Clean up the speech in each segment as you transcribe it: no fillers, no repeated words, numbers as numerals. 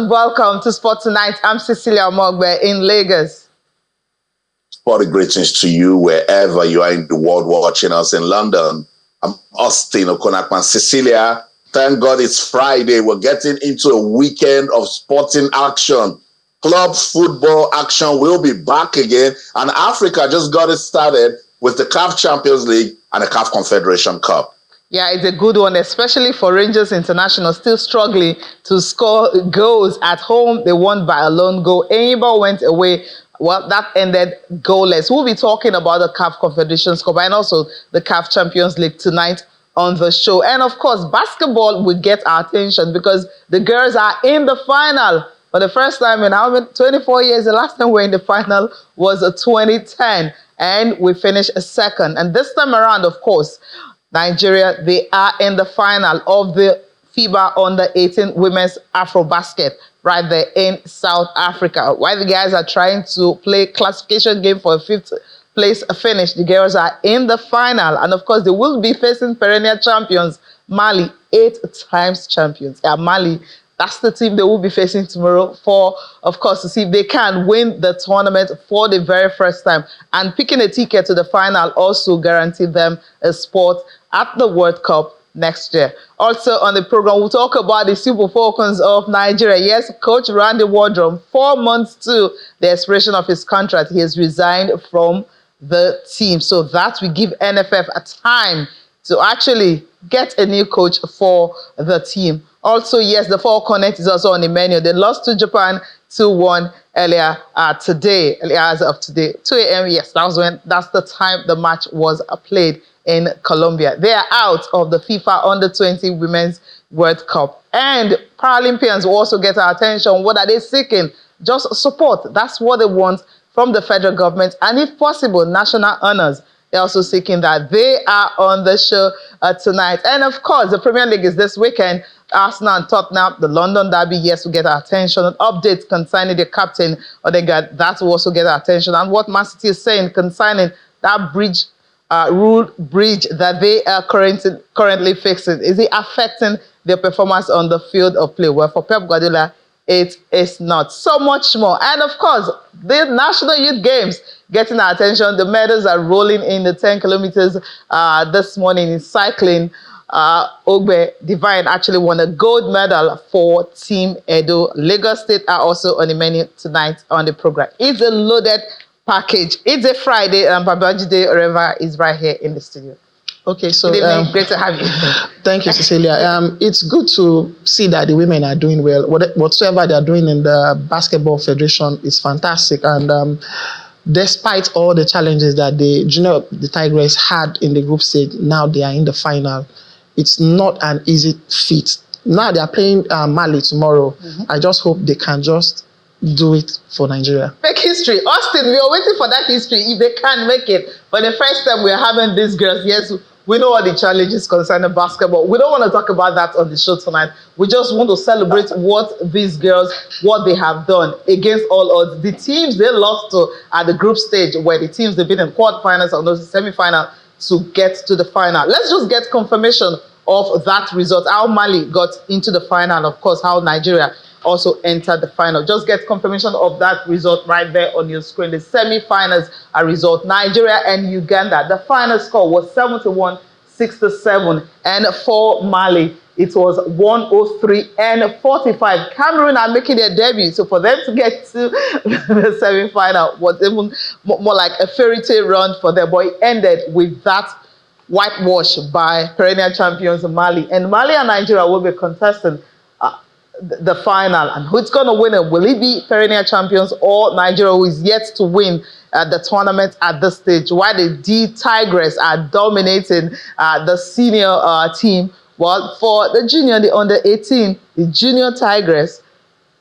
and welcome to Sport Tonight. I'm Cecilia Mogbe in Lagos. Sporty greetings to you wherever you are in the world watching us in London. I'm Austin Okonakman. Cecilia, thank God it's Friday. We're getting into a weekend of sporting action. Club football action will be back again. And Africa just got it started with the CAF Champions League and the CAF Confederation Cup. Yeah, it's a good one, especially for Rangers International, still struggling to score goals at home. They won by a lone goal. Enyimba went away. Well, that ended goalless. We'll be talking about the CAF Confederation Cup and also the CAF Champions League tonight on the show. And of course, basketball would get our attention because the girls are in the final for the first time in 24 years. The last time we were in the final was 2010, and we finished second. And this time around, of course, Nigeria, they are in the final of the FIBA Under-18 Women's AfroBasket right there in South Africa. While the guys are trying to play classification game for a fifth place finish, the girls are in the final. And of course, they will be facing perennial champions, Mali, 8 times champions. Yeah, Mali, that's the team they will be facing tomorrow for, of course, to see if they can win the tournament for the very first time. And picking a ticket to the final also guaranteed them a spot at the World Cup next year. Also on the program, we'll talk about the Super Falcons of Nigeria. Yes, Coach Randy Wardrum, 4 months to the expiration of his contract, he has resigned from the team. So that will give NFF a time to actually get a new coach for the team. Also, yes, the Fall Connect is also on the menu. They lost to Japan 2-1 earlier today, as of today, 2 a.m. Yes, that's the time the match was played in Colombia. They are out of the FIFA Under-20 Women's World Cup. And Paralympians will also get our attention. What are they seeking? Just support. That's what they want from the federal government. And if possible, national honors. They're also seeking that. They are on the show tonight. And of course, the Premier League is this weekend. Arsenal and Tottenham, the London Derby, yes, will get our attention. An update concerning the captain, Odegaard, that will also get our attention. And what Man City is saying concerning that ruled bridge that they are currently fixing. Is it affecting their performance on the field of play? Well, for Pep Guardiola, it is not. So much more. And of course, the National Youth Games getting our attention. The medals are rolling in the 10 kilometers this morning in cycling. Ogbe Divine actually won a gold medal for Team Edo. Lagos State are also on the menu tonight on the program. It's a loaded package. It's a Friday, and Babajide Oreva is right here in the studio. Okay, so good evening. Great to have you. Thank you, Cecilia. It's good to see that the women are doing well. Whatsoever they are doing in the Basketball Federation is fantastic, and despite all the challenges that the Tigers had in the group stage, now they are in the final. It's not an easy feat. Now they are playing Mali tomorrow. I just hope they can just do it for Nigeria. Make history. Austin, we are waiting for that history if they can make it. For the first time, we are having these girls. Yes, we know what the challenges concerning basketball. We don't want to talk about that on the show tonight. We just want to celebrate what these girls, what they have done against all odds. The teams they lost to at the group stage, where the teams they've been in quarterfinals and those semi-final to get to the final. Let's just get confirmation of that result. How Mali got into the final, of course, how Nigeria also entered the final. Just get confirmation of that result right there on your screen. The semi-finals are result. Nigeria and Uganda. The final score was 71-67. And for Mali, it was 103-45. Cameroon are making their debut. So for them to get to the semi-final was even more like a fairy tale run for them. But it ended with that whitewash by perennial champions Mali. And Mali and Nigeria will be contesting the final. And who's going to win it? Will it be perennial champions or Nigeria, who is yet to win the tournament at this stage? While the Tigers are dominating the senior team, well, for the junior, the under-18, the junior Tigers,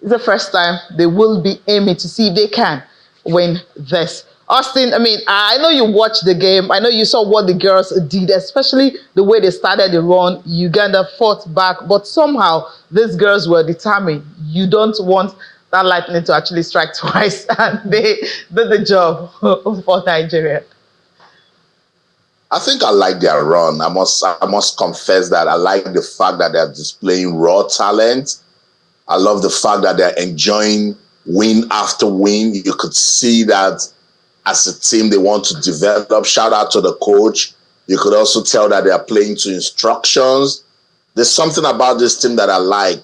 it's the first time they will be aiming to see if they can win this. Austin, I know you watched the game. I know you saw what the girls did, especially the way they started the run. Uganda fought back, but somehow these girls were determined. You don't want that lightning to actually strike twice, and they did the job for Nigeria. I think I like their run. I must confess that I like the fact that they're displaying raw talent. I love the fact that they're enjoying win after win. You could see that as a team, they want to develop. Shout out to the coach. You could also tell that they are playing to instructions. There's something about this team that I like,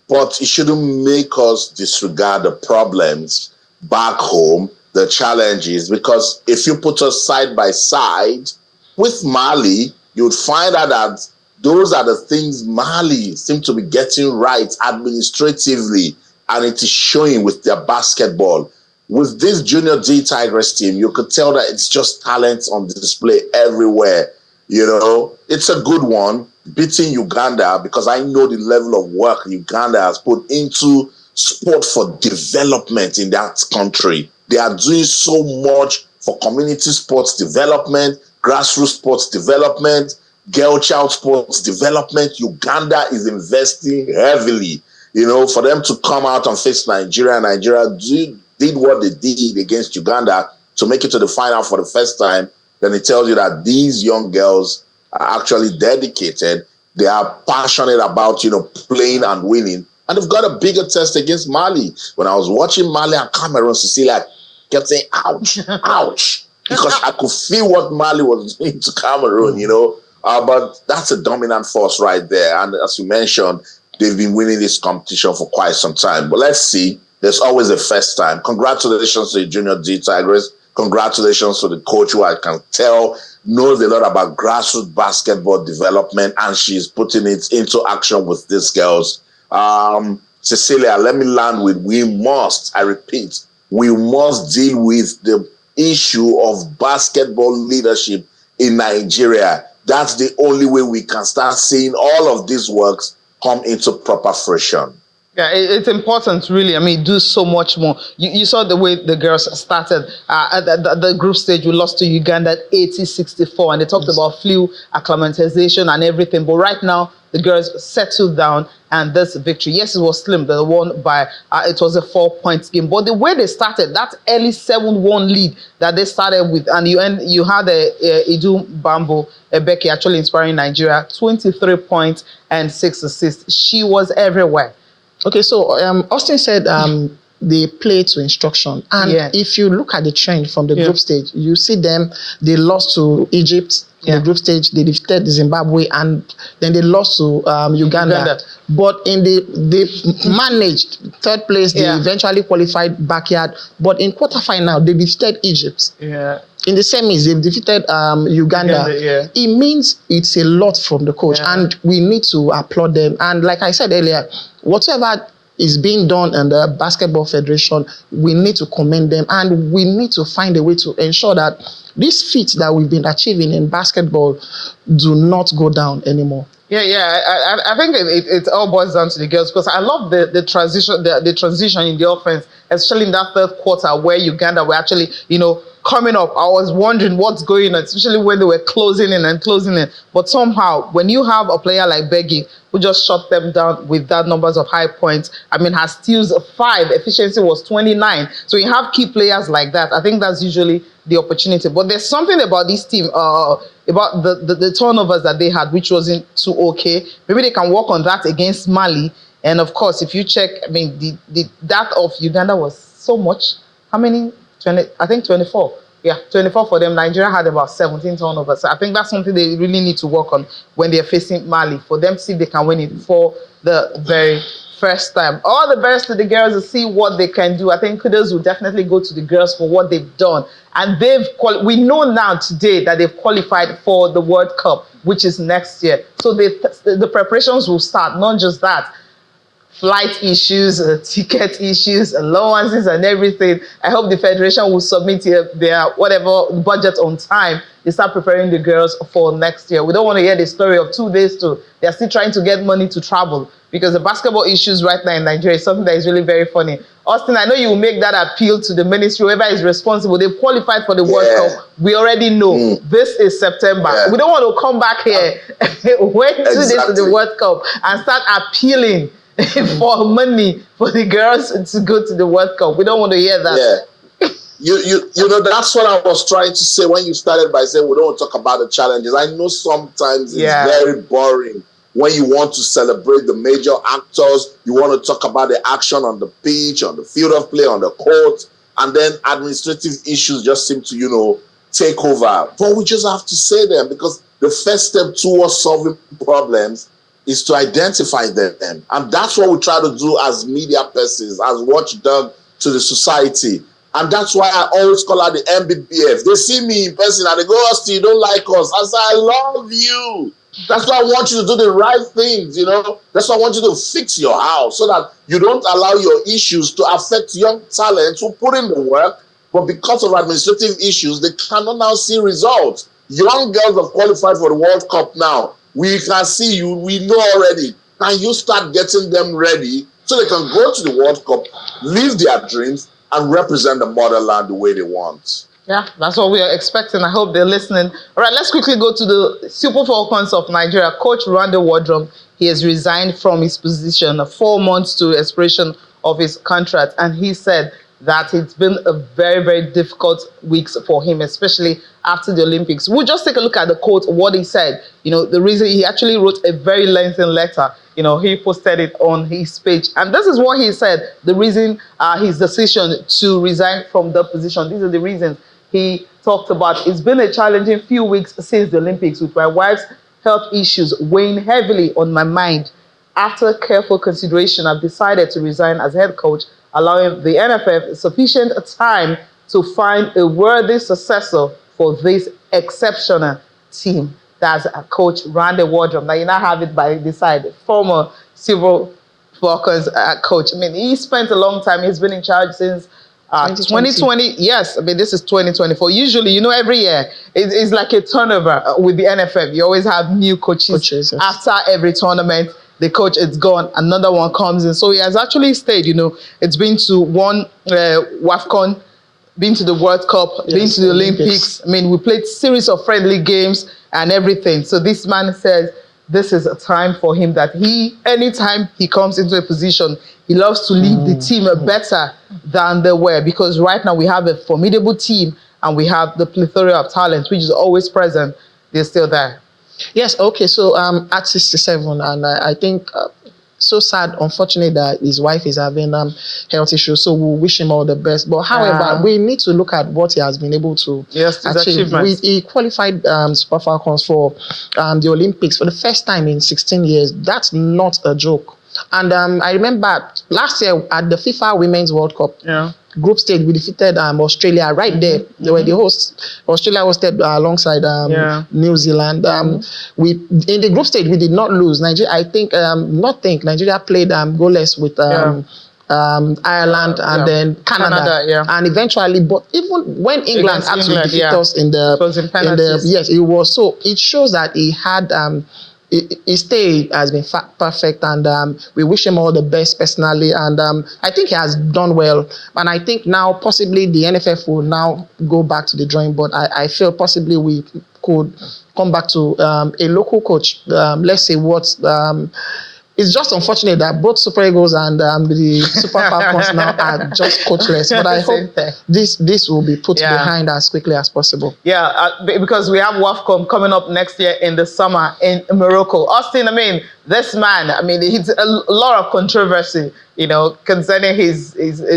but it shouldn't make us disregard the problems back home, the challenges, because if you put us side by side with Mali, you'd find out that those are the things Mali seem to be getting right administratively, and it is showing with their basketball. With this Junior D Tigers team, you could tell that it's just talent on display everywhere. You know, it's a good one, beating Uganda, because I know the level of work Uganda has put into sport for development in that country. They are doing so much for community sports development, grassroots sports development, girl child sports development. Uganda is investing heavily, you know, for them to come out and face Nigeria. Nigeria did what they did against Uganda to make it to the final for the first time. Then it tells you that these young girls are actually dedicated. They are passionate about, you know, playing and winning. And they've got a bigger test against Mali. When I was watching Mali and Cameroon, Cecilia kept saying, ouch, ouch. Because I could feel what Mali was doing to Cameroon, you know. But that's a dominant force right there. And as you mentioned, they've been winning this competition for quite some time. But let's see. There's always a first time. Congratulations to the Junior D Tigers. Congratulations to the coach, who I can tell knows a lot about grassroots basketball development, and she's putting it into action with these girls. Cecilia, let me land with I repeat, we must deal with the issue of basketball leadership in Nigeria. That's the only way we can start seeing all of these works come into proper fruition. Yeah, it's important, really. I mean, do so much more. You saw the way the girls started. At the group stage, we lost to Uganda at 80-64, and they talked about flu acclimatization and everything. But right now, the girls settled down, and this victory, yes, it was slim. They won by, it was a 4-point game. But the way they started, that early 7-1 lead that they started with, and you had Idu Bambo Becky actually inspiring Nigeria, 23 points and 6 assists. She was everywhere. Okay, so Austin said they play to instruction. And if you look at the trend from the group stage, you see they lost to Egypt in the group stage, they defeated Zimbabwe, and then they lost to Uganda. But they managed third place, they eventually qualified backyard. But in quarterfinal, they defeated Egypt. In the semis, they've defeated Uganda. It means it's a lot from the coach, and we need to applaud them. And like I said earlier, whatever is being done in the Basketball Federation, we need to commend them, and we need to find a way to ensure that these feats that we've been achieving in basketball do not go down anymore. I think it all boils down to the girls, because I love the transition in the offense, especially in that third quarter where Uganda were actually, coming up. I was wondering what's going on, especially when they were closing in. But somehow, when you have a player like Beggy, who just shut them down with that numbers of high points, has steals 5, efficiency was 29. So you have key players like that. I think that's usually the opportunity. But there's something about this team, about the turnovers that they had, which wasn't too okay. Maybe they can work on that against Mali. And of course, if you check, that of Uganda was so much. How many? 20, I think 24. 24 for them. Nigeria had about 17 turnovers. So I think that's something they really need to work on when they're facing Mali, for them to see if they can win it for the very first time. All the best to the girls to see what they can do. I think kudos will definitely go to the girls for what they've done. And we know now today that they've qualified for the World Cup, which is next year. So the preparations will start. Not just that. Flight issues, ticket issues, allowances and everything. I hope the Federation will submit their whatever budget on time. They start preparing the girls for next year. We don't want to hear the story of 2 days to. They're still trying to get money to travel, because the basketball issues right now in Nigeria is something that is really very funny. Austin, I know you will make that appeal to the ministry, whoever is responsible. They've qualified for the World Cup. We already know this is September. We don't want to come back here wait 2 days to the World Cup and start appealing for money for the girls to go to the World Cup. We don't want to hear that. You know, that's what I was trying to say when you started by saying we don't want to talk about the challenges. I know sometimes it's very boring when you want to celebrate the major actors, you want to talk about the action on the pitch, on the field of play, on the court, and then administrative issues just seem to, take over. But we just have to say them, because the first step towards solving problems is to identify them. And that's what we try to do as media persons, as watchdog to the society. And that's why I always call out the MBBF. They see me in person and they go, Austin, you don't like us. I say, I love you. That's why I want you to do the right things, That's why I want you to fix your house so that you don't allow your issues to affect young talents who put in the work, but because of administrative issues, they cannot now see results. Young girls have qualified for the World Cup now. We can see you. We know already. Can you start getting them ready so they can go to the World Cup, live their dreams, and represent the motherland the way they want? Yeah, that's what we are expecting. I hope they're listening. All right, let's quickly go to the Super Falcons of Nigeria. Coach Randy Wardrum, he has resigned from his position 4 months to expiration of his contract. And he said that it's been a very, very difficult weeks for him, especially after the Olympics. We'll just take a look at the quote, what he said. The reason he actually wrote a very lengthy letter. He posted it on his page. And this is what he said, the reason, his decision to resign from the position. These are the reasons he talked about. It's been a challenging few weeks since the Olympics, with my wife's health issues weighing heavily on my mind. After careful consideration, I've decided to resign as head coach, allowing the NFF sufficient time to find a worthy successor for this exceptional team. That's Coach Randy Wardrum. Now you now have it by the side, former Silver Falcons coach. He spent a long time. He's been in charge since 2020. Yes, this is 2024. Usually, every year it's like a turnover with the NFF. You always have new coaches yes. After every tournament. The coach is gone, another one comes in. So he has actually stayed. It's been to one WAFCON, been to the World Cup, yes, been to the Olympics. We played series of friendly games and everything. So this man says this is a time for him that anytime he comes into a position, he loves to leave the team better than they were, because right now we have a formidable team and we have the plethora of talent, which is always present. They're still there. Yes, okay, so at 67, and I think so sad, unfortunately, that his wife is having health issues, so we'll wish him all the best. But however, we need to look at what he has been able to achieve. He qualified Super Falcons for the Olympics for the first time in 16 years. That's not a joke. And I remember last year at the FIFA Women's World Cup, group stage, we defeated Australia right there. They were the hosts. Australia hosted alongside New Zealand. We in the group stage we did not lose. Nigeria, Nigeria played goalless with Ireland and then Canada. And eventually, but even when England had to defeat us in the yes, it was so. It shows that he had his stay has been perfect, and we wish him all the best personally, and I think he has done well, and I think now possibly the NFF will now go back to the drawing board. I feel possibly we could come back to a local coach. Let's say it's just unfortunate that both Super Eagles and the Super Falcons now are just coachless. But I hope this will be put behind as quickly as possible. Yeah, because we have WAFCON coming up next year in the summer in Morocco. Austin, this man, he's a lot of controversy, concerning his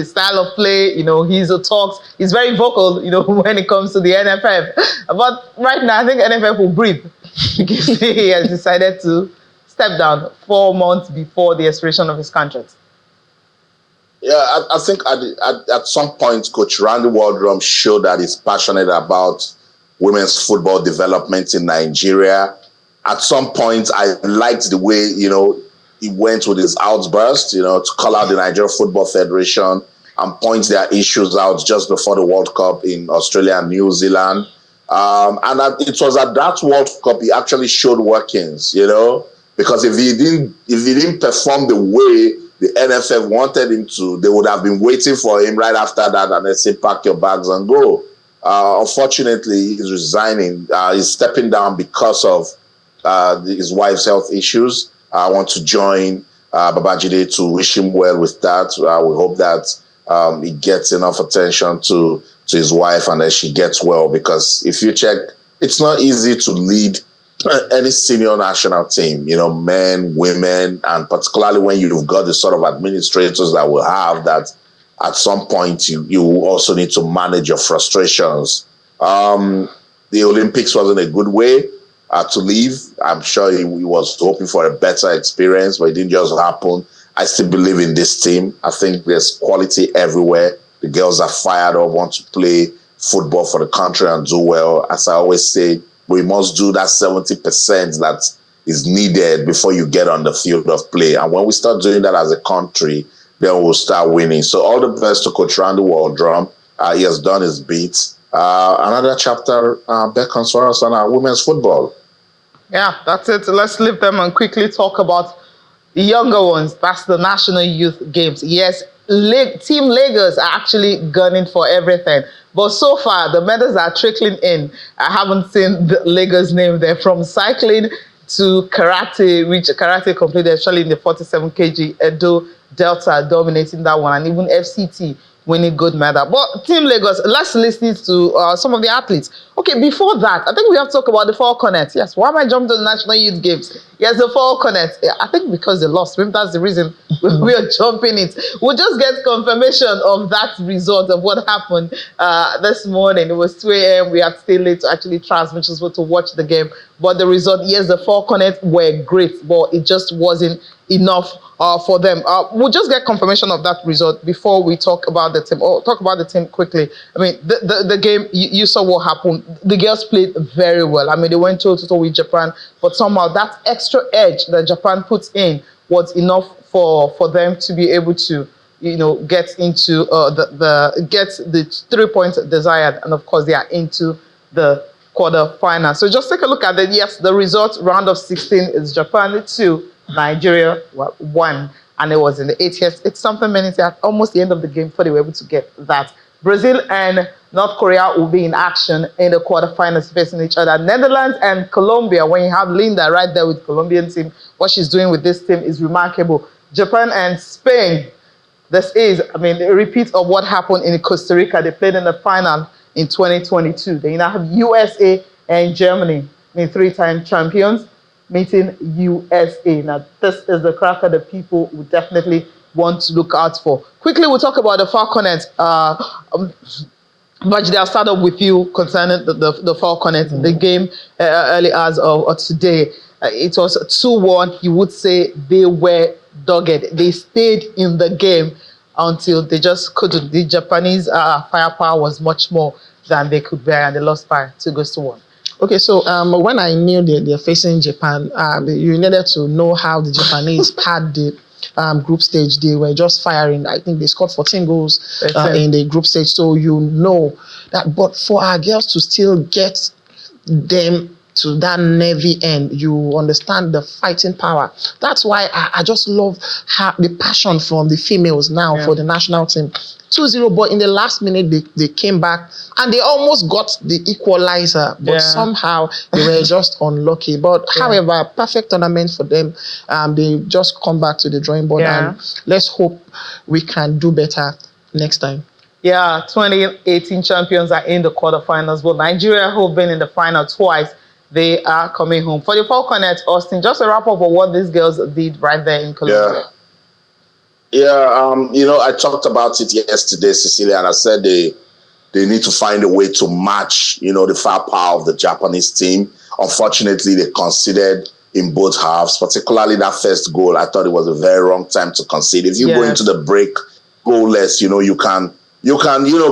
style of play, his talks. He's very vocal, when it comes to the NFF. But right now, I think NFF will breathe because he has decided to step down 4 months before the expiration of his contract. Yeah, I think at some point, Coach Randy Wardrum showed that he's passionate about women's football development in Nigeria. At some point, I liked the way, he went with his outburst, to call out the Nigeria Football Federation and point their issues out just before the World Cup in Australia and New Zealand. It was at that World Cup he actually showed workings, because if he didn't perform the way the NFF wanted him to, they would have been waiting for him right after that and they say, pack your bags and go. Unfortunately, he's resigning. He's stepping down because of his wife's health issues. I want to join Babajide to wish him well with that. We hope that he gets enough attention to his wife and that she gets well, because if you check, it's not easy to lead any senior national team, men, women, and particularly when you've got the sort of administrators that will have that, at some point you also need to manage your frustrations. The Olympics wasn't a good way to leave. I'm sure he was hoping for a better experience, but it didn't just happen. I still believe in this team. I think there's quality everywhere. The girls are fired up, want to play football for the country and do well. As I always say, we must do that 70% that is needed before you get on the field of play. And when we start doing that as a country, then we'll start winning. So all the best to Coach Randy Waldrum. He has done his bit. Another chapter beckons for us on our women's football. Yeah, that's it. Let's leave them and quickly talk about the younger ones. That's the National Youth Games. Yes, Team Lagos are actually gunning for everything. But so far, the medals are trickling in. I haven't seen the Lagos name there. From cycling to karate, which karate completed actually in the 47 kg. Edo Delta dominating that one, and even FCT winning gold medal. But Team Lagos, let's listen to some of the athletes. Okay, before that, I think we have to talk about the Falcons. Yes, why am I jumping to the National Youth Games? Yes, the Falcons. I think because they lost. Maybe that's the reason we are jumping it. We'll just get confirmation of that result of what happened this morning. It was 2 a.m. We had to stay late to actually transmit to watch the game. But the result, yes, the Falcons were great, but it just wasn't enough for them. We'll just get confirmation of that result before we talk about the team. Or talk about the team quickly. I mean, the game, you saw what happened. The girls played very well. I mean, they went toe-to-toe with Japan, but somehow that extra edge that Japan puts in was enough for them to be able to, get into get the 3 points desired, and of course they are into the quarterfinal. So just take a look at it. Yes, the result, round of 16 is Japan 2, Nigeria 1, and it was in the 80th. It's something minutes at almost the end of the game before they were able to get that. Brazil and North Korea will be in action in the quarterfinals facing each other. Netherlands and Colombia, when you have Linda right there with Colombian team, what she's doing with this team is remarkable. Japan and Spain, this is, a repeat of what happened in Costa Rica. They played in the final in 2022. Then you now have USA and Germany, 3-time champions, meeting USA. Now, this is the cracker that people would definitely want to look out for. Quickly, we'll talk about the Falcons. But I'll start off with you concerning the Falcons. The game early hours of today, it was 2-1. You would say they were dogged. They stayed in the game until they just couldn't. The Japanese firepower was much more than they could bear, and they lost by 2-1. Okay, so when I knew they're facing Japan, you needed to know how the Japanese had the group stage. They were just firing. I think they scored 14 goals in the group stage. So you know that. But for our girls to still get them to that Navy end, you understand the fighting power. That's why I just love the passion from the females now for the national team. 2-0, but in the last minute they came back and they almost got the equalizer, but somehow they were just unlucky. But however, perfect tournament for them. They just come back to the drawing board, and let's hope we can do better next time. Yeah, 2018 champions are in the quarterfinals, but Nigeria, who've been in the final twice, they are coming home. For the Falcons, Austin, just a wrap up of what these girls did right there in Colombia. I talked about it yesterday, Cecilia, and I said they need to find a way to match, the firepower of the Japanese team. Unfortunately, they conceded in both halves, particularly that first goal. I thought it was a very wrong time to concede. If you go into the break goalless, you can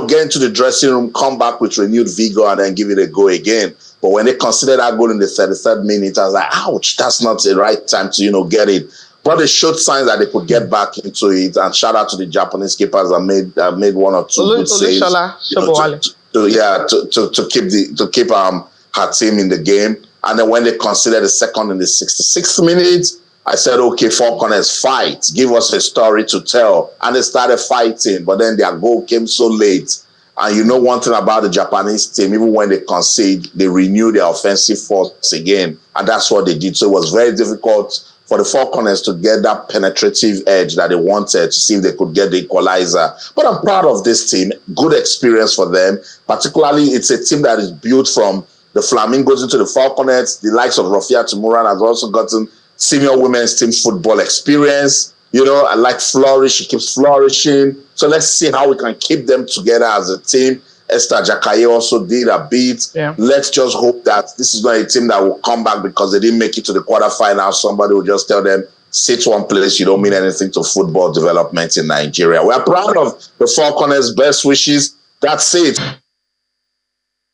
get into the dressing room, come back with renewed vigor, and then give it a go again. But when they considered that goal in the 33rd minute, I was like, ouch, that's not the right time to, get it. But they showed signs that they could get back into it. And shout out to the Japanese keepers that made one or two good saves to keep her team in the game. And then when they considered the second in the 66th minute, I said, okay, Falcons, fight. Give us a story to tell. And they started fighting, but then their goal came so late. And one thing about the Japanese team, even when they concede, they renew their offensive force again. And that's what they did. So it was very difficult for the Falcons to get that penetrative edge that they wanted to see if they could get the equalizer. But I'm proud of this team. Good experience for them. Particularly, it's a team that is built from the Flamingos into the Falcons. The likes of Rafia Tumuran has also gotten senior women's team football experience. You know, I like Flourish. She keeps flourishing. So let's see how we can keep them together as a team. Esther Jakaye also did a bit. Yeah. Let's just hope that this is not a team that will come back because they didn't make it to the quarterfinals. Somebody will just tell them, sit one place, you don't mean anything to football development in Nigeria. We're proud of the Falcons. Best wishes. That's it.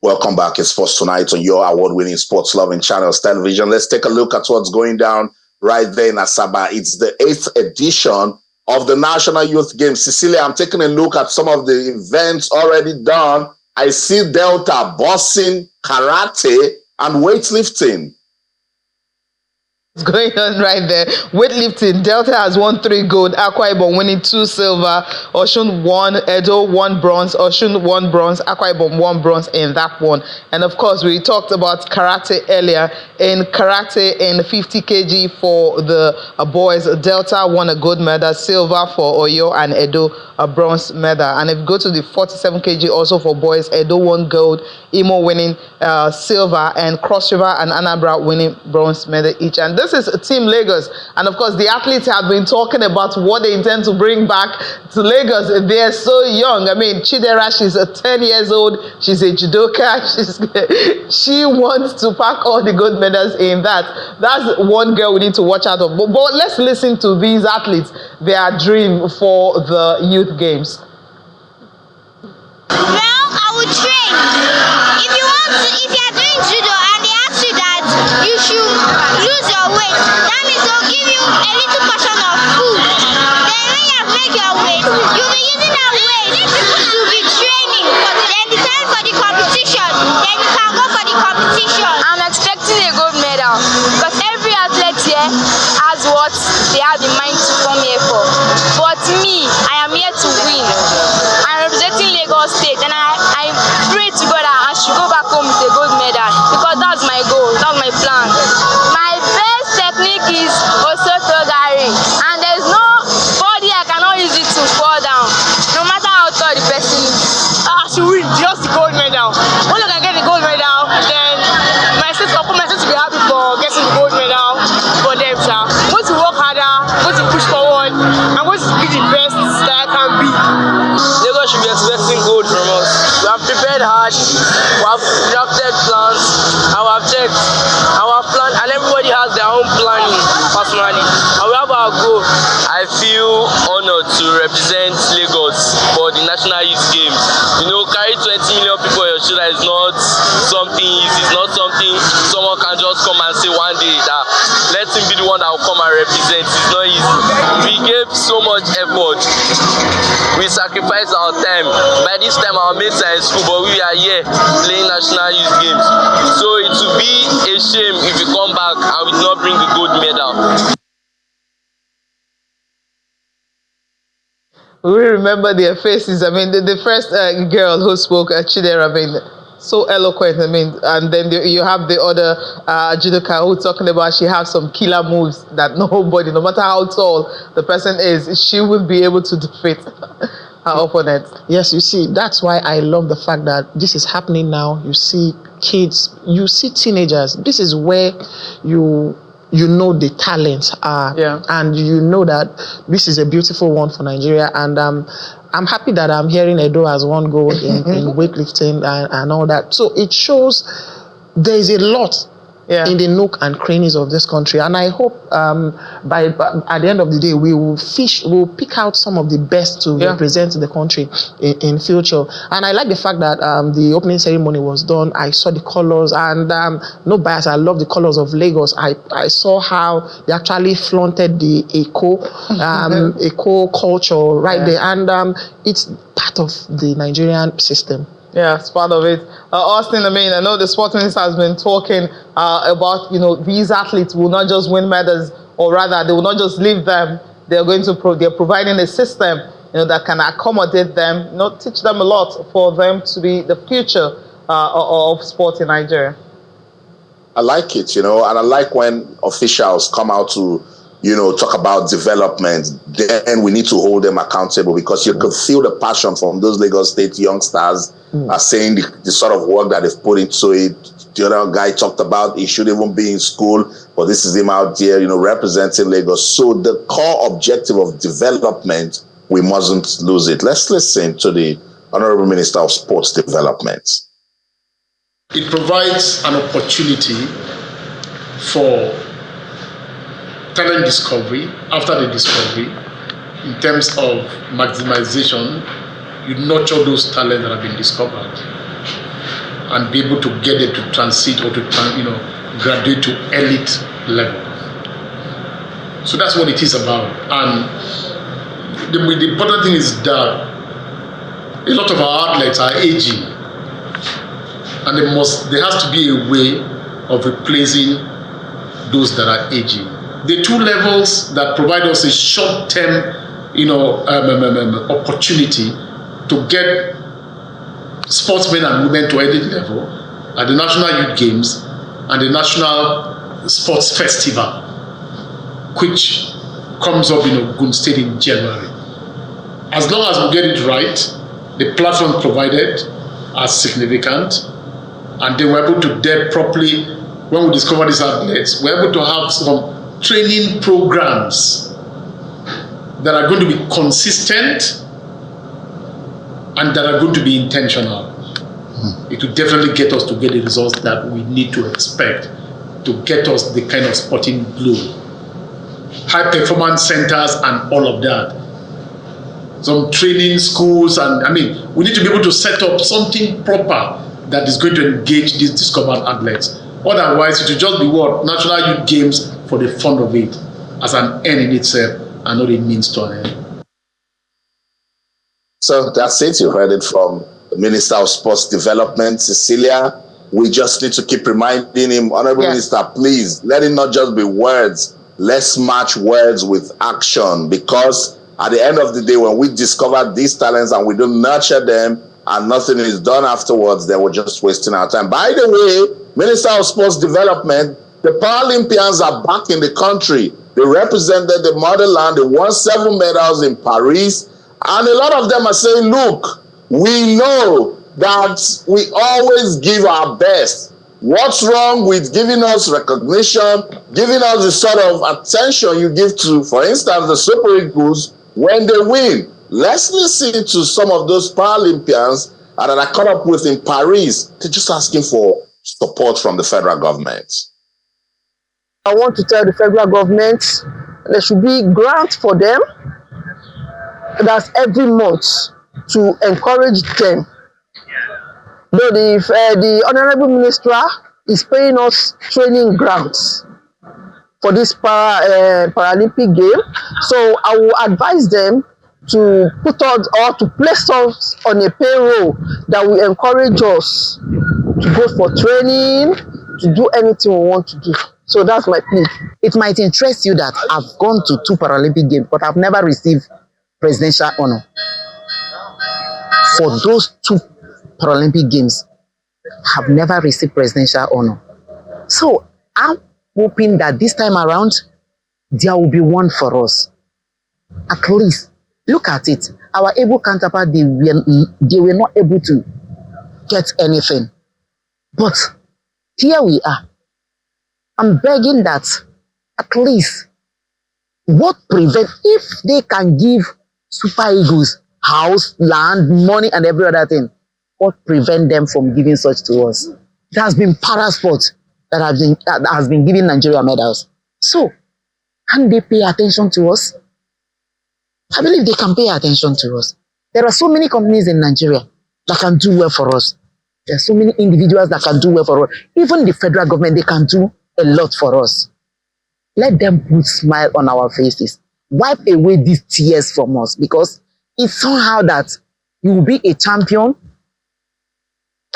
Welcome back. It's Sports Tonight on your award-winning sports-loving channels television. Let's take a look at what's going down right there in Asaba. It's the 8th edition of the National Youth Games. Cecilia, I'm taking a look at some of the events already done. I see Delta, boxing, karate, and weightlifting. Going on right there. Weightlifting, Delta has won 3 gold, Akwa Ibom winning 2 silver, Osun 1, Edo 1 bronze, Osun 1 bronze, Akwa Ibom 1 bronze in that one. And of course, we talked about karate earlier. In karate in 50 kg for the boys, Delta won a gold medal, silver for Oyo and Edo a bronze medal. And if you go to the 47 kg also for boys, Edo won gold, Imo winning silver, and Cross River and Anambra winning bronze medal each. And this is Team Lagos. And of course, the athletes have been talking about what they intend to bring back to Lagos. They're so young. I mean, Chidera, she's 10 years old. She's a judoka. She wants to pack all the gold medals in that. That's one girl we need to watch out of. But let's listen to these athletes, their dream for the youth games. Well, I would train. If you are doing judo and they ask you that you should lose your weight, that means they'll give you a little portion of food. Then when you have made your weight, you'll be using that weight to be training. Then the time for the competition, then you can go for the competition. I'm expecting a gold medal because every athlete here has what they have in mind to come here for. But me, I am here to win. I'm representing Lagos State, and I pray to God that I should go back home with a gold medal because that's my goal, that's my plan. My best technique is Osoto Gari, and there's no body I cannot use it to fall down, no matter how tall the person is. I should win just the gold medal. Once I can get the gold medal, then my sister will be happy for getting the gold medal for them. I'm going to work harder, I'm going to push forward, I'm going to be the best that I can be. Lagos should be expecting gold from us. We have prepared hard, we have drafted plans, and we have checked our plan, and everybody has their own planning personally. And we have our goal. I feel honored to represent Lagos for the National Youth Games. You know, carry 20 million people on your shoulder is not something easy. It's not something someone can just come and say one day that let him be the one that will come and represent. It's not easy. We gave so much effort. We sacrificed our time. By this time, our mates are in school, but we are here playing National Youth Games. So it would be a shame if we come back and we do not bring the gold medal. We remember their faces. I mean, the first girl who spoke, Chidera, I mean, so eloquent. I mean, and then you have the other judoka who talking about she has some killer moves that nobody, no matter how tall the person is, she will be able to defeat her opponent. Yes, you see, that's why I love the fact that this is happening now. You see kids, you see teenagers. This is where you know the talents are, and you know that this is a beautiful one for Nigeria. And I'm happy that I'm hearing Edo has won gold in weightlifting and all that. So it shows there is a lot in the nook and crannies of this country. And I hope by at the end of the day, we'll pick out some of the best to represent the country in future. And I like the fact that the opening ceremony was done. I saw the colors, and no bias, I love the colors of Lagos. I saw how they actually flaunted the eco culture right there. And it's part of the Nigerian system. Yeah, it's part of it. Austin, I mean, I know the sports minister has been talking about, you know, these athletes will not just win medals, or rather, they will not just leave them. They're going to they're providing a system, you know, that can accommodate them, you know, teach them a lot for them to be the future of sport in Nigeria. I like it, you know, and I like when officials come out to, you know, talk about development. Then we need to hold them accountable, because you could feel the passion from those Lagos State youngsters are saying the sort of work that they've put into it, the other guy talked about, he should even be in school, but this is him out there, representing Lagos. So the core objective of development, we mustn't lose it. Let's listen to the Honorable Minister of Sports Development. It provides an opportunity for talent discovery after the discovery in terms of maximization. You nurture those talents that have been discovered and be able to get them to transit or to graduate to elite level. So that's what it is about. And the important thing is that a lot of our athletes are aging, and there has to be a way of replacing those that are aging. The two levels that provide us a short-term opportunity to get sportsmen and women to elite level are the National Youth Games and the National Sports Festival, which comes up in Ogun State in January. As long as we get it right, the platform provided are significant, and then we're able to depth properly. When we discover these athletes, we're able to have some training programs that are going to be consistent and that are going to be intentional. It will definitely get us to get the results that we need to expect to get us the kind of sporting glow. High performance centers and all of that. Some training schools, and we need to be able to set up something proper that is going to engage these discovered athletes. Otherwise, it will just be National Youth Games for the fun of it, as an end in itself and not a means to an end. So that's it. You heard it from the Minister of Sports Development, Cecilia. We just need to keep reminding him, Honorable Minister, please, let it not just be words. Let's match words with action, because at the end of the day, when we discover these talents and we don't nurture them and nothing is done afterwards, then we're just wasting our time. By the way, Minister of Sports Development, the Paralympians are back in the country. They represented the motherland. They won 7 medals in Paris. And a lot of them are saying, look, we know that we always give our best. What's wrong with giving us recognition, giving us the sort of attention you give to, for instance, the Super Eagles when they win? Let's listen to some of those Paralympians that I caught up with in Paris. They're just asking for support from the federal government. I want to tell the federal government there should be grants for them. That's every month to encourage them. Though the Honorable Minister is paying us training grants for this Paralympic game, so I will advise them to put us or to place us on a payroll that will encourage us to go for training, to do anything we want to do. So that's my plea. It might interest you that I've gone to 2 Paralympic games, but I've never received presidential honor. For those 2 Paralympic games, have never received presidential honor. So I'm hoping that this time around, there will be one for us. At least, look at it. Our able counterpart, they were not able to get anything. But here we are. I'm begging that at least if they can give Super Eagles house, land, money, and every other thing, what prevent them from giving such to us? It has been parasport that has been giving Nigeria medals. So, can they pay attention to us? I believe they can pay attention to us. There are so many companies in Nigeria that can do well for us. There are so many individuals that can do well for us. Even the federal government, they can do a lot for us. Let them put smile on our faces. Wipe away these tears from us, because it's somehow that you will be a champion.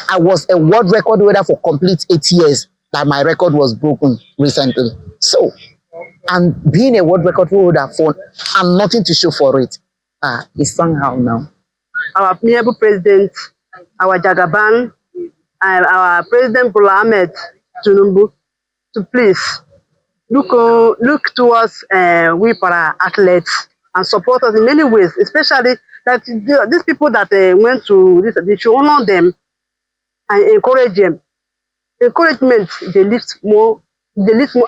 I was a world record holder for complete 8 years, that my record was broken recently. So, and being a world record holder for and nothing to show for it, it's somehow now. Our amiable president, our Jagaban, and our President Bola Ahmed Tinubu, to please look towards we para athletes and support us in many ways, especially that these people that went to this, they should honor them and encourage them. encouragement, they lift more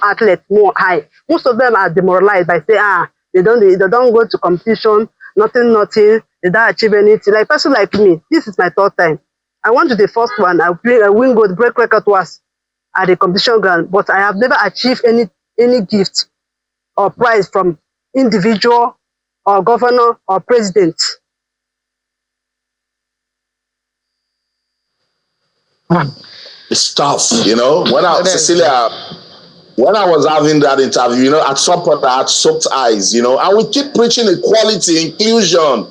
athletes more high. Most of them are demoralized by saying, they don't go to competition, nothing, they don't achieve anything. Like person like me, this is my third time. I went to the first one, I win gold, break record was at the competition ground, but I have never achieved any gift or prize from individual or governor or president. It's tough, when Cecilia, when I was having that interview, at some point I had soaked eyes, and we keep preaching equality, inclusion.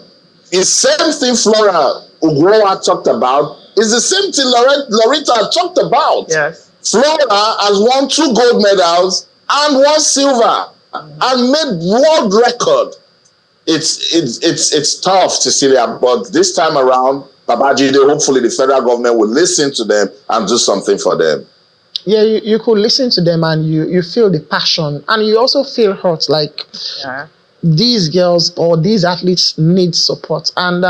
The same thing Flora Ugroa talked about is the same thing Loretta talked about. Yes. Flora has won 2 gold medals and 1 silver and made world record. It's tough, Cecilia, but this time around, Babajide, hopefully the federal government will listen to them and do something for them. Yeah, you could listen to them and you feel the passion, and you also feel hurt, like these girls or these athletes need support. And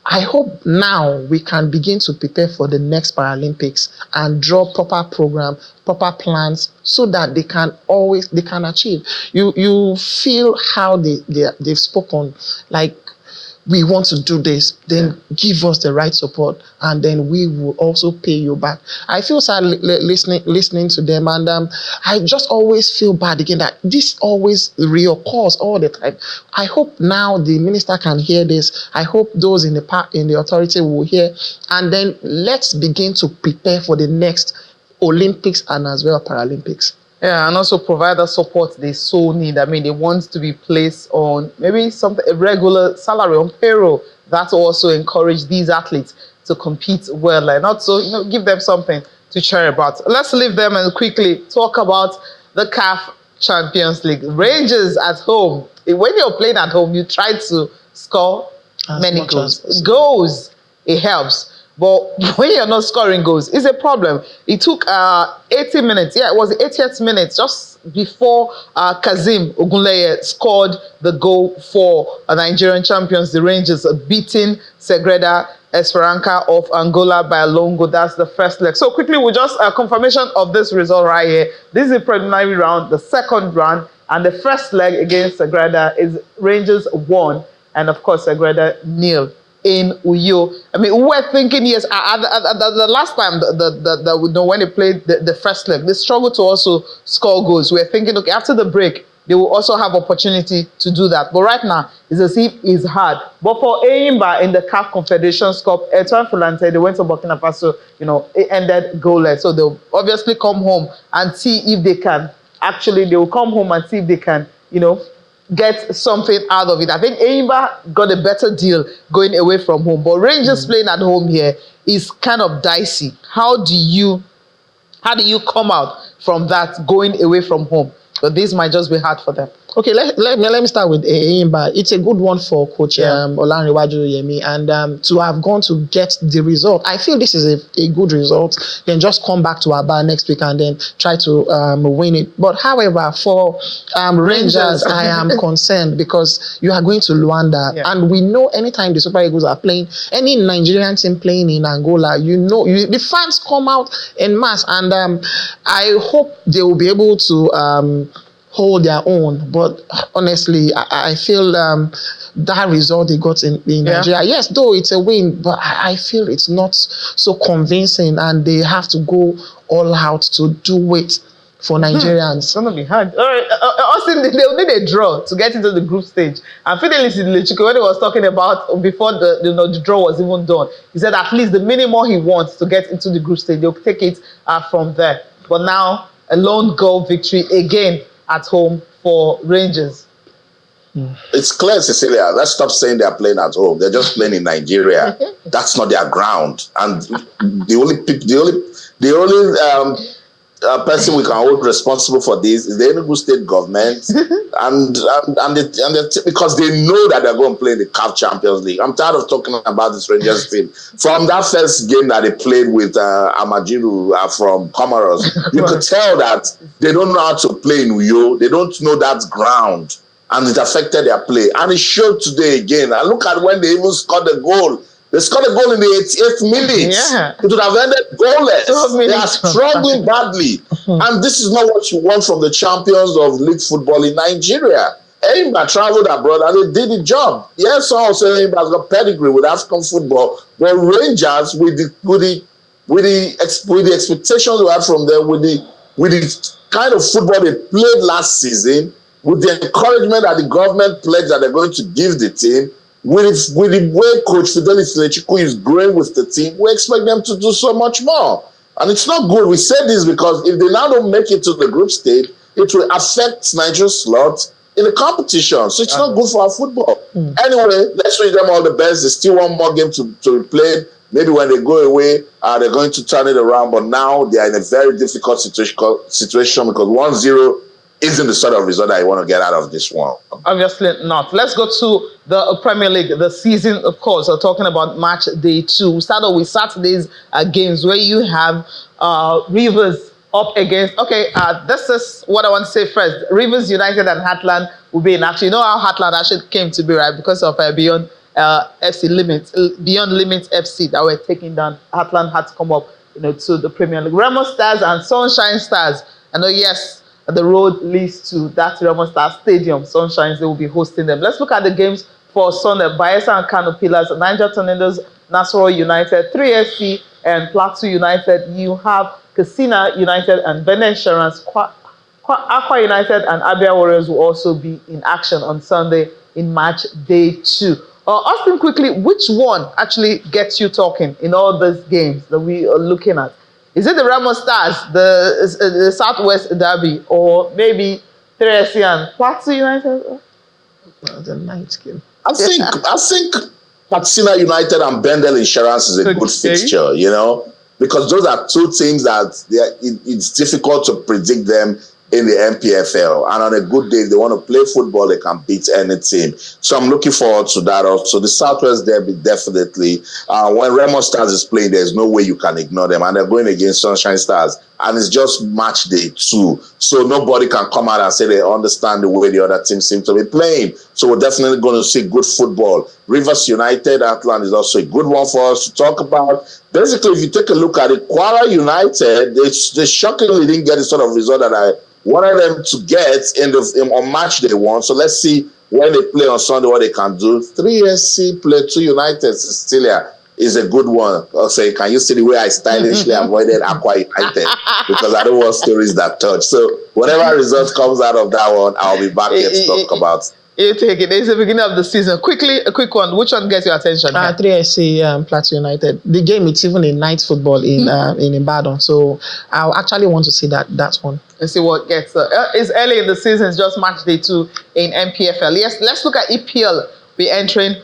I hope now we can begin to prepare for the next Paralympics and draw proper program, proper plans, so that they can achieve. You feel how they've spoken, like, we want to do this, then give us the right support, and then we will also pay you back. I feel sad listening to them, and I just always feel bad again that this always reoccurs all the time. I hope now the minister can hear this. I hope those in the authority will hear, and then let's begin to prepare for the next Olympics and as well Paralympics. Yeah, and also provide the support they so need. I mean, they want to be placed on maybe a regular salary on payroll. That will also encourage these athletes to compete well, and also, give them something to cheer about. Let's leave them and quickly talk about the CAF Champions League. Rangers at home. When you're playing at home, you try to score many goals. It helps. But when you're not scoring goals, it's a problem. It took 80 minutes. Yeah, it was the 80th minute, just before Kazim Ogunleye scored the goal for Nigerian champions, the Rangers, beating Segreda Esperanca of Angola by a lone goal. That's the first leg. So quickly, we'll just confirmation of this result right here. This is the preliminary round, the second round, and the first leg against Segreda is Rangers 1, and of course Segreda 0. In Uyo. I mean, we were thinking, yes, the last time, when they played the first leg, they struggled to also score goals. We were thinking, okay, after the break, they will also have opportunity to do that. But right now, it's as if it's hard. But for Enyimba in the CAF Confederations Cup, Etoile Fulante, they went to Burkina Faso, it ended goalless. So they'll obviously come home and see if they can, they will come home and see if they can, get something out of it. I think Enyimba got a better deal going away from home, but Rangers playing at home here is kind of dicey. How do you come out from that going away from home? So this might just be hard for them. Okay, let me start with Enyimba. It's a good one for Coach Olanrewaju Yemi, and to have gone to get the result. I feel this is a good result. Then just come back to Aba next week and then try to win it. But however, for Rangers, I am concerned because you are going to Luanda, and we know anytime the Super Eagles are playing, any Nigerian team playing in Angola, the fans come out en masse, and I hope they will be able to hold their own. But honestly, I feel that result they got in Nigeria, yes, though it's a win, but I feel it's not so convincing, and they have to go all out to do it for Nigerians. It's going to be hard. All right, Austin, they'll need a draw to get into the group stage. And Fidelis Ilechukwu, when he was talking about before the draw was even done, he said at least the minimum he wants to get into the group stage, they'll take it from there. But now, a lone goal victory again at home for Rangers. It's clear, Cecilia. Let's stop saying they're playing at home. They're just playing in Nigeria. That's not their ground. And the only person we can hold responsible for this is the Enugu State government, and because they know that they're going to play in the CAF Champions League. I'm tired of talking about this Rangers team. From that first game that they played with Amajiru from Comoros, you could tell that they don't know how to play in Uyo. They don't know that ground, and it affected their play. And it showed today again. And look at when they even scored the goal. They scored a goal in the 88th minute. Yeah. It would have ended goalless. 12 They are minutes. struggling badly. And this is not what you want from the champions of league football in Nigeria. Enyimba traveled abroad and they did the job. Yes, some will say Enyimba's got pedigree with African football, but Rangers, with the expectations we had from them, with the kind of football they played last season, with the encouragement that the government pledged that they're going to give the team, with the way Coach Fidelis Lechiku is growing with the team, we expect them to do so much more. And it's not good. We said this because if they now don't make it to the group stage, it will affect Nigeria's slot in the competition. So it's not good for our football. Anyway, let's wish them all the best. There's still one more game to be played. Maybe when they go away, they're going to turn it around. But now they are in a very difficult situation because 1-0 isn't the sort of result that you want to get out of this one. Obviously not. Let's go to the Premier League, the season, of course. We're talking about match day 2. We start off with Saturday's games where you have Rivers up against, this is what I want to say first. Rivers United and Heartland will be in action. You know how Heartland actually came to be, right? Because of Beyond Limits FC that were taking down. Heartland had to come up, to the Premier League. Remo Stars and Sunshine Stars. I know, yes, the road leads to that Remo Stars Stadium. Sunshines, they will be hosting them. Let's look at the games for Sunday. Bayelsa and Kano Pillars, Niger Tornadoes, Nasarawa United, 3SC and Plateau United. You have Katsina United and Benin Insurance. Akwa United and Abia Warriors will also be in action on Sunday in match day 2. Austin, quickly, which one actually gets you talking in all these games that we are looking at? Is it the Remo Stars, the Southwest Derby, or maybe 3SC and Plateau United? The night game. I think Katsina United and Bendel Insurance is a good fixture, because those are two teams that it's difficult to predict them in the MPFL. And on a good day, if they want to play football, they can beat any team. So I'm looking forward to that also. The Southwest Derby, definitely. When Remo Stars is playing, there's no way you can ignore them. And they're going against Sunshine Stars. And it's just match day 2. So nobody can come out and say they understand the way the other teams seem to be playing. So we're definitely going to see good football. Rivers United, Atlant is also a good one for us to talk about. Basically, if you take a look at it, Kwara United, they shockingly didn't get the sort of result that I wanted them to get on match day 1. So let's see when they play on Sunday what they can do. 3SC Plateau United, Cecilia, is a good one. I'll say, can you see the way I stylishly avoided Aqua United? Because I don't want stories that touch. So whatever result comes out of that one, I'll be back here to talk about. You take it. It's the beginning of the season. Quickly, a quick one. Which one gets your attention? 3SC Plateau United. The game, it's even a night football in Ibadan. So I actually want to see that one. Let's see what gets. It's early in the season. It's just match day 2 in MPFL. Yes, let's look at EPL. We're entering,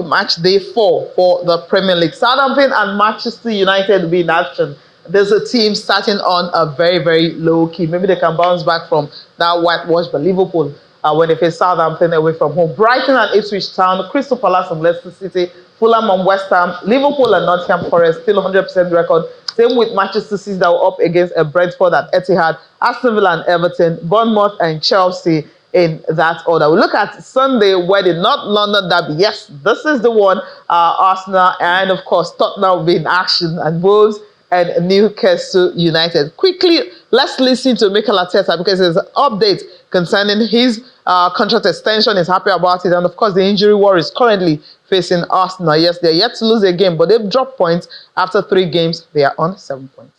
match day 4 for the Premier League. Southampton and Manchester United will be in action. There's a team starting on a very, very low key. Maybe they can bounce back from that whitewash by Liverpool when they face Southampton away from home. Brighton and Ipswich Town, Crystal Palace and Leicester City, Fulham and West Ham, Liverpool and Nottingham Forest, still 100% record. Same with Manchester City that were up against Brentford at Etihad, Aston Villa and Everton, Bournemouth and Chelsea in that order. We look at Sunday where the North London Derby. Yes, this is the one. Arsenal and, of course, Tottenham will be in action, and Wolves and Newcastle United. Quickly, let's listen to Mikel Arteta because there's an update concerning his contract extension. He's happy about it. And, of course, the injury war is currently facing Arsenal. Yes, they're yet to lose a game, but they've dropped points. After 3 games, they are on 7 points.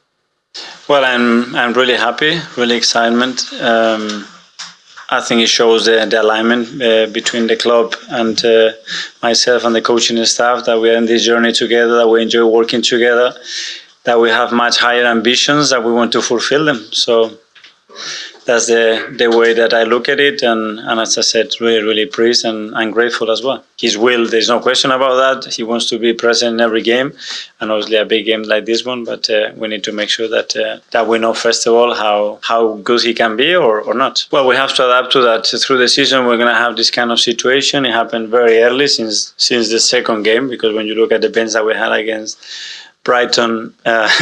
Well, I'm really happy, really excitement. I think it shows the alignment between the club and myself and the coaching staff, that we are in this journey together, that we enjoy working together, that we have much higher ambitions, that we want to fulfill them. So that's the way that I look at it. And as I said, really, really pleased and grateful as well. His will, there's no question about that. He wants to be present in every game, and obviously a big game like this one. But we need to make sure that we know, first of all, how good he can be or not. Well, we have to adapt to that. Through the season, we're going to have this kind of situation. It happened very early since the second game, because when you look at the bench that we had against Brighton,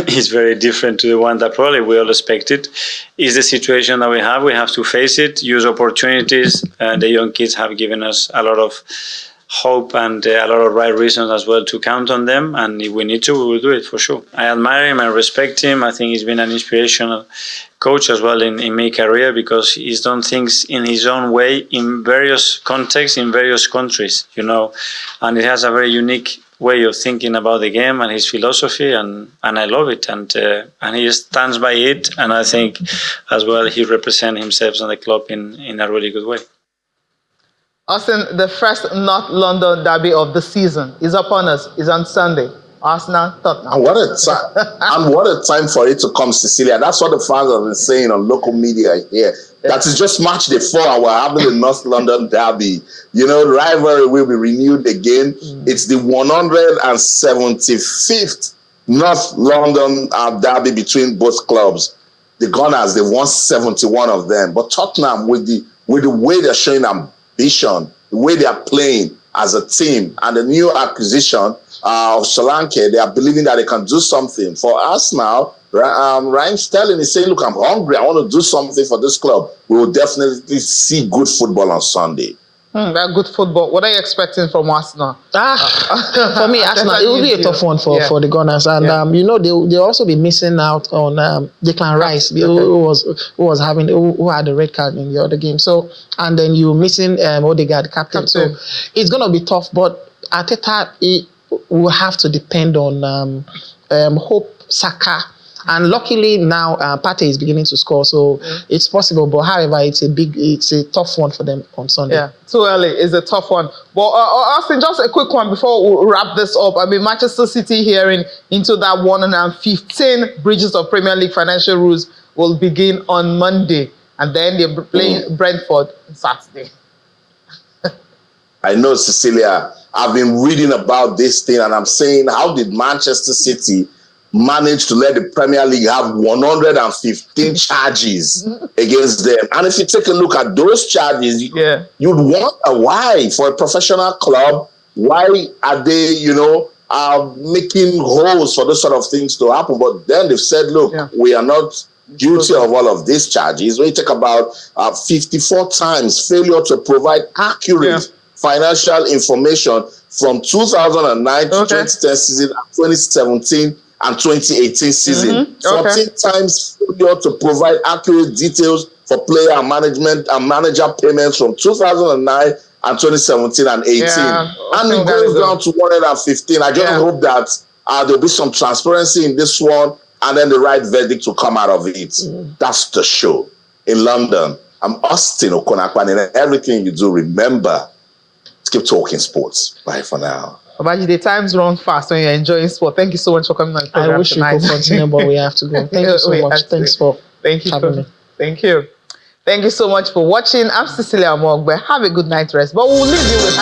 is very different to the one that probably we all expected. Is the situation that we have. We have to face it, use opportunities. The young kids have given us a lot of hope and a lot of right reasons as well to count on them. And if we need to, we will do it for sure. I admire him, I respect him. I think he's been an inspirational coach as well in my career, because he's done things in his own way in various contexts, in various countries, and it has a very unique way of thinking about the game and his philosophy, and I love it, and he stands by it, and I think as well he represents himself and the club in a really good way. Austin, the first North London derby of the season is upon us. It's on Sunday. Arsenal, Tottenham. And what a time for it to come, Cecilia. That's what the fans have been saying on local media here. That is just match day 4 and we're having the North London derby. Rivalry will be renewed again. It's the 175th North London derby between both clubs. The Gunners, they've won 71 of them. But Tottenham, with the way they're showing ambition, the way they are playing as a team, and the new acquisition of Solanke, they are believing that they can do something. For us now, Ryan Sterling is saying, look, I'm hungry. I want to do something for this club. We will definitely see good football on Sunday. Very good football. What are you expecting from Arsenal? For me, Arsenal, it will be a tough one for the Gunners. And, they'll also be missing out on Declan Rice, who had the red card in the other game. So, and then you're missing Odegaard, captain. So, it's going to be tough. But Arteta will have to depend on Hope Saka. And luckily now Partey is beginning to score, so it's possible. But however, it's a tough one for them on Sunday. Yeah, too early. It's a tough one. But Austin, just a quick one before we wrap this up. I mean, Manchester City hearing into that 115 breaches of Premier League financial rules will begin on Monday, and then they're playing Brentford on Saturday. I know, Cecilia. I've been reading about this thing, and I'm saying, how did Manchester City managed to let the Premier League have 115 charges against them? And if you take a look at those charges, you'd wonder why, for a professional club, why are they, making holes for those sort of things to happen? But then they've said, look, we are not guilty of all of these charges. When you talk about 54 times failure to provide accurate financial information from 2009 to 2010 season, 2017 and 2018 season. 14 times failure to provide accurate details for player and management and manager payments from 2009 and 2017 and 18. And it goes down to 115. I just hope that there'll be some transparency in this one, and then the right verdict will come out of it. That's the show. In London, I'm Austin Okonakwan, and everything you do, remember, keep talking sports. Bye for now. Abaji, the times run fast when you're enjoying sport. Thank you so much for coming on the program. I wish we could continue, but we have to go. Thank you so much. Thanks for having me. Thank you. Thank you so much for watching. I'm Cecilia Mogbe. Have a good night rest. But we'll leave you with